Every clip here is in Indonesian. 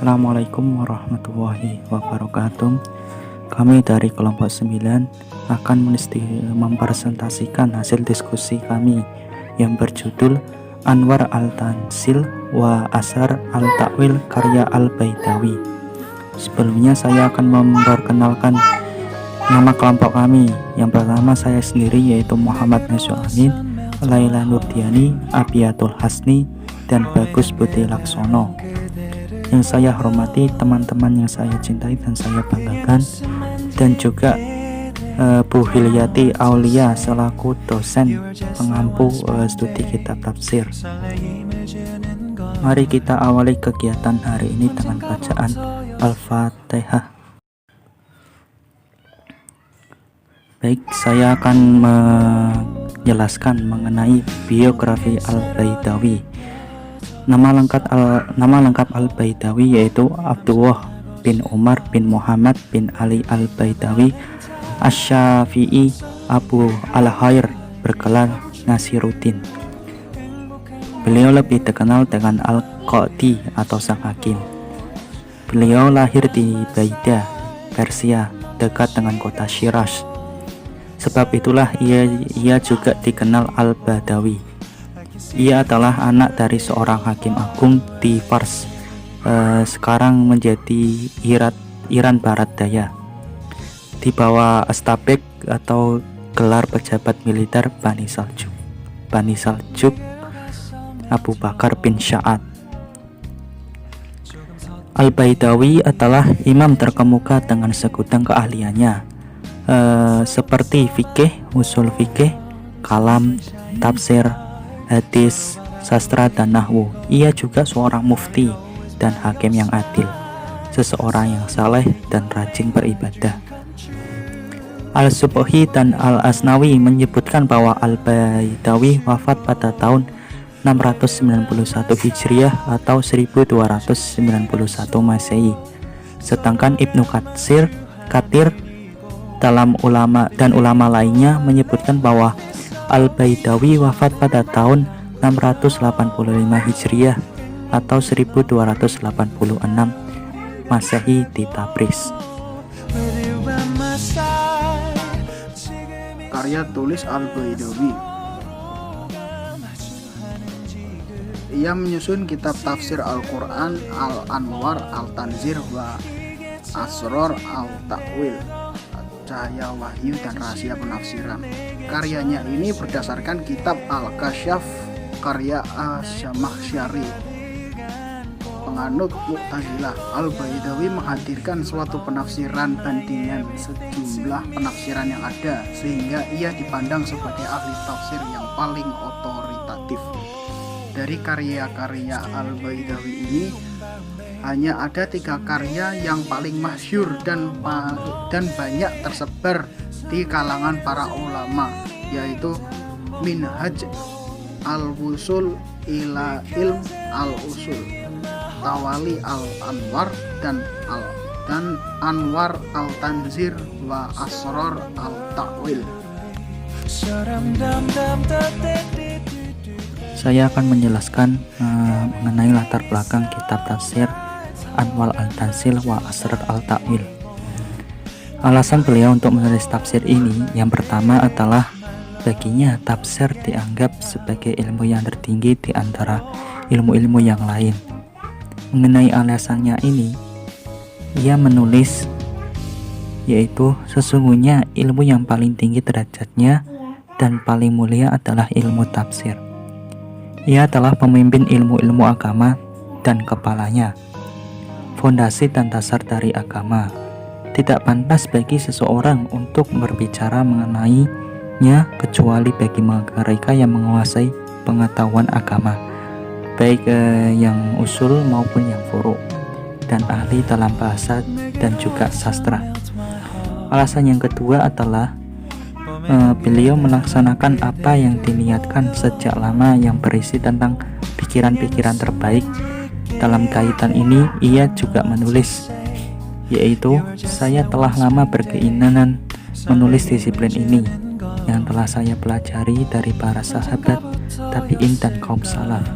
Assalamualaikum warahmatullahi wabarakatuh. Kami dari kelompok 9 akan mempresentasikan hasil diskusi kami yang berjudul Anwar al-Tanzil wa Asrar al-Ta'wil karya Al-Baidawi. Sebelumnya saya akan memperkenalkan nama kelompok kami. Yang pertama saya sendiri, yaitu Muhammad Nasuh Amin, Laila Nurdiani, Abiyatul Hasni, dan Bagus Budi Laksono. Yang saya hormati teman-teman yang saya cintai dan saya banggakan, dan juga Bu Hilyati Aulia selaku dosen pengampu studi kitab tafsir. Mari kita awali kegiatan hari ini dengan bacaan Al-Fatihah. Baik, saya akan menjelaskan mengenai biografi Al-Baidawi. Nama lengkap Al-Baidawi yaitu Abdullah bin Umar bin Muhammad bin Ali Al-Baidawi Asy-Syafi'i Abu Al-Khair, bergelar Nasiruddin. Beliau lebih dikenal dengan Al-Qadi atau sang hakim. Beliau lahir di Baida, Persia, dekat dengan kota Shiraz. Sebab itulah ia juga dikenal Al-Badawi. Ia adalah anak dari seorang hakim agung di Fars, sekarang menjadi Iran Barat Daya, di bawah Astabek atau gelar pejabat militer Bani Saljuk Abu Bakar bin Sa'ad. Al-Baidawi adalah imam terkemuka dengan segudang keahliannya, seperti fikih, usul fikih, kalam, tafsir, hadis, sastra, dan nahwu. Ia juga seorang mufti dan hakim yang adil, seseorang yang saleh dan rajin beribadah. Al-Subhi dan Al-Asnawi menyebutkan bahwa Al-Baidawi wafat pada tahun 691 Hijriah atau 1291 Masehi. Sedangkan Ibnu Katsir dalam ulama lainnya menyebutkan bahwa Al-Baidawi wafat pada tahun 685 Hijriah atau 1286 Masehi di Tabriz. Karya tulis Al-Baidawi. Ia menyusun kitab tafsir Al-Quran, Al-Anwar, Al-Tanzir, wa Asrar al-Ta'wil, cahaya wahyu dan rahasia penafsiran. Karyanya ini berdasarkan kitab Al-Kasyaf karya Asy-Syamakhsyari, penganut Mu'tazilah. Al-Baidawi menghadirkan suatu penafsiran bandingan sejumlah penafsiran yang ada, sehingga ia dipandang sebagai ahli tafsir yang paling otoritatif. Dari karya-karya Al-Baidawi ini hanya ada 3 karya yang paling masyhur dan banyak tersebar di kalangan para ulama, yaitu Minhaj Al-Wusul ila Ilm Al-Usul, Tawali Al-Anwar, dan Anwar Al-Tanzir wa Asrar Al-Ta'wil. Saya akan menjelaskan mengenai latar belakang kitab tafsir Anwar al-Tanzil wa Asrar al-Ta'wil. Alasan beliau untuk menulis tafsir ini, yang pertama adalah baginya tafsir dianggap sebagai ilmu yang tertinggi di antara ilmu-ilmu yang lain. Mengenai alasannya ini, ia menulis yaitu sesungguhnya ilmu yang paling tinggi derajatnya dan paling mulia adalah ilmu tafsir. Ia adalah pemimpin ilmu-ilmu agama dan kepalanya, fondasi dan dasar dari agama. Tidak pantas bagi seseorang untuk berbicara mengenainya kecuali bagi mereka yang menguasai pengetahuan agama, baik yang usul maupun yang furu', dan ahli dalam bahasa dan juga sastra. Alasan yang kedua adalah beliau melaksanakan apa yang diniatkan sejak lama, yang berisi tentang pikiran-pikiran terbaik. Dalam kaitan ini ia juga menulis, yaitu saya telah lama berkeinginan menulis disiplin ini yang telah saya pelajari dari para sahabat, tabi'in, dan kaum salaf.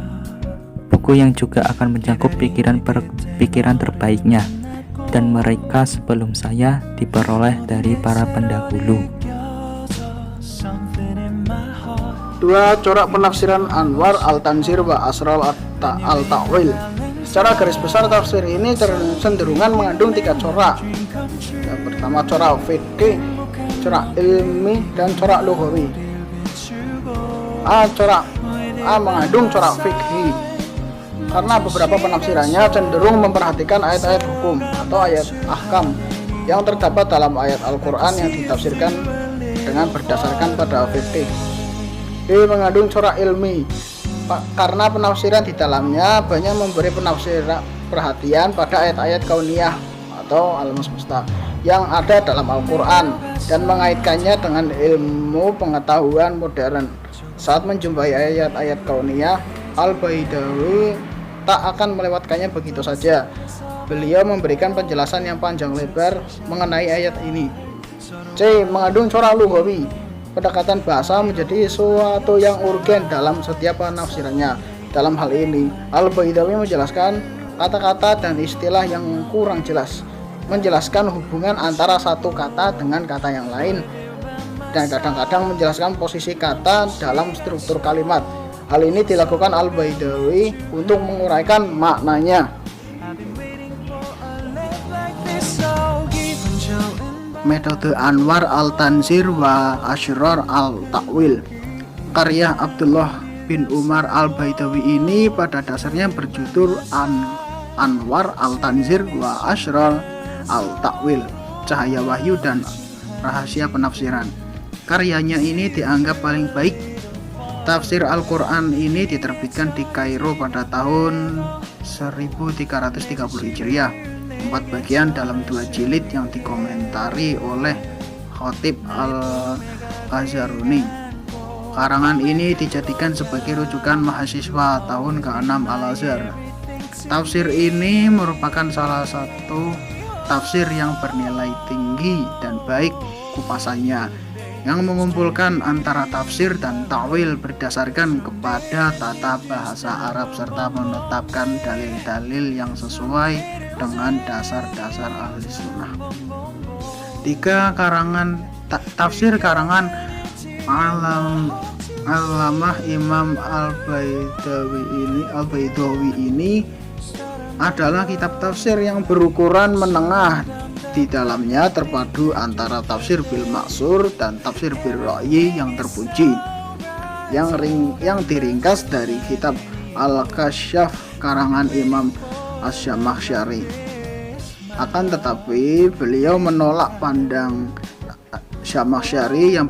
buku yang juga akan mencakup pikiran terbaiknya, dan mereka sebelum saya diperoleh dari para pendahulu. 2. Corak penafsiran Anwar al-Tanzir wa Asrar al-Ta'wil. Secara garis besar tafsir ini cenderungan mengandung 3 corak. Yang pertama corak fikih, corak ilmi, dan corak lughawi. Corak A mengandung corak fikih karena beberapa penafsirannya cenderung memperhatikan ayat-ayat hukum atau ayat ahkam yang terdapat dalam ayat Al-Quran yang ditafsirkan dengan berdasarkan pada fikih. B mengandung corak ilmi karena penafsiran di dalamnya banyak memberi perhatian pada ayat-ayat kauniyah atau alam semesta yang ada dalam Al-Quran dan mengaitkannya dengan ilmu pengetahuan modern. Saat menjumpai ayat-ayat kauniyah, Al-Baidawi tak akan melewatkannya begitu saja. Beliau memberikan penjelasan yang panjang lebar mengenai ayat ini. C mengandung corak lughawi. Pendekatan bahasa menjadi sesuatu yang urgen dalam setiap penafsirannya. Dalam hal ini, Al-Baidawi menjelaskan kata-kata dan istilah yang kurang jelas, menjelaskan hubungan antara satu kata dengan kata yang lain, dan kadang-kadang menjelaskan posisi kata dalam struktur kalimat. Hal ini dilakukan Al-Baidawi untuk menguraikan maknanya. Metode Anwar al-Tanzir wa Asrar al-Ta'wil. Karya Abdullah bin Umar al-Baidawi ini pada dasarnya berjudul Anwar al-Tanzir wa Asrar al-Ta'wil, cahaya wahyu dan rahasia penafsiran. Karyanya ini dianggap paling baik. Tafsir Al-Quran ini diterbitkan di Kairo pada tahun 1330 Hijriah, 4 bagian dalam 2 jilid yang dikomentari oleh Khatib Al-Azharuni. Karangan ini dijadikan sebagai rujukan mahasiswa tahun ke-6 Al-Azhar. Tafsir ini merupakan salah satu tafsir yang bernilai tinggi dan baik kupasannya, yang mengumpulkan antara tafsir dan ta'wil berdasarkan kepada tata bahasa Arab serta menetapkan dalil-dalil yang sesuai dengan dasar-dasar ahli sunnah. 3. Karangan tafsir karangan Alamah Imam Al-Baidawi ini adalah kitab tafsir yang berukuran menengah. Di dalamnya terpadu antara tafsir bil maksur dan tafsir bil ra'yi yang terpuji, yang diringkas dari kitab Al-Kasyaf karangan Imam Asy-Syamakhsyari. Akan tetapi beliau menolak pandang Syamakhsyari yang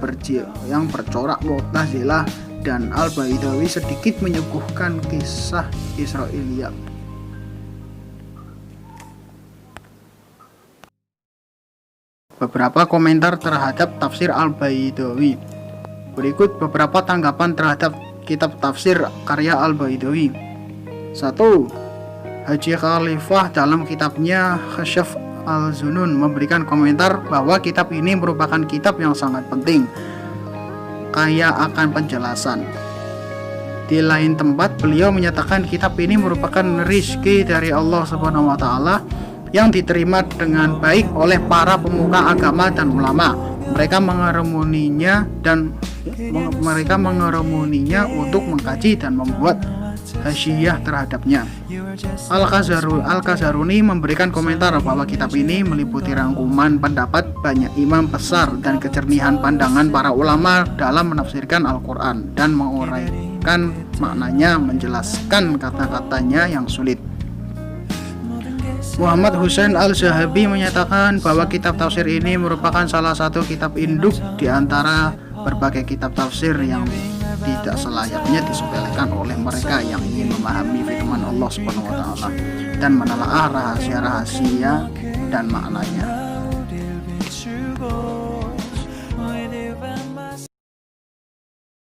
bercorak Mu'tazilah, dan Al-Baidawi sedikit menyuguhkan kisah Israiliyat. Beberapa komentar terhadap tafsir Al-Baidawi. Berikut beberapa tanggapan terhadap kitab tafsir karya Al-Baidawi. 1. Haji Khalifah dalam kitabnya Khasyaf Al-Zunun memberikan komentar bahwa kitab ini merupakan kitab yang sangat penting, kaya akan penjelasan. Di lain tempat beliau menyatakan kitab ini merupakan rizki dari Allah Subhanahu wa Ta'ala yang diterima dengan baik oleh para pemuka agama dan ulama. Mereka mengeremoninya untuk mengkaji dan membuat hasyiah terhadapnya. Al-Kazaruni memberikan komentar bahwa kitab ini meliputi rangkuman pendapat banyak imam besar dan kejernihan pandangan para ulama dalam menafsirkan Al-Quran dan menguraikan maknanya, menjelaskan kata-katanya yang sulit. Muhammad Husain Al-Zahabi menyatakan bahwa kitab tafsir ini merupakan salah satu kitab induk di antara berbagai kitab tafsir yang tidak selayaknya disepelekan oleh mereka yang ingin memahami firman Allah Subhanahu wa Ta'ala dan menelaah rahasia-rahasia dan maknanya.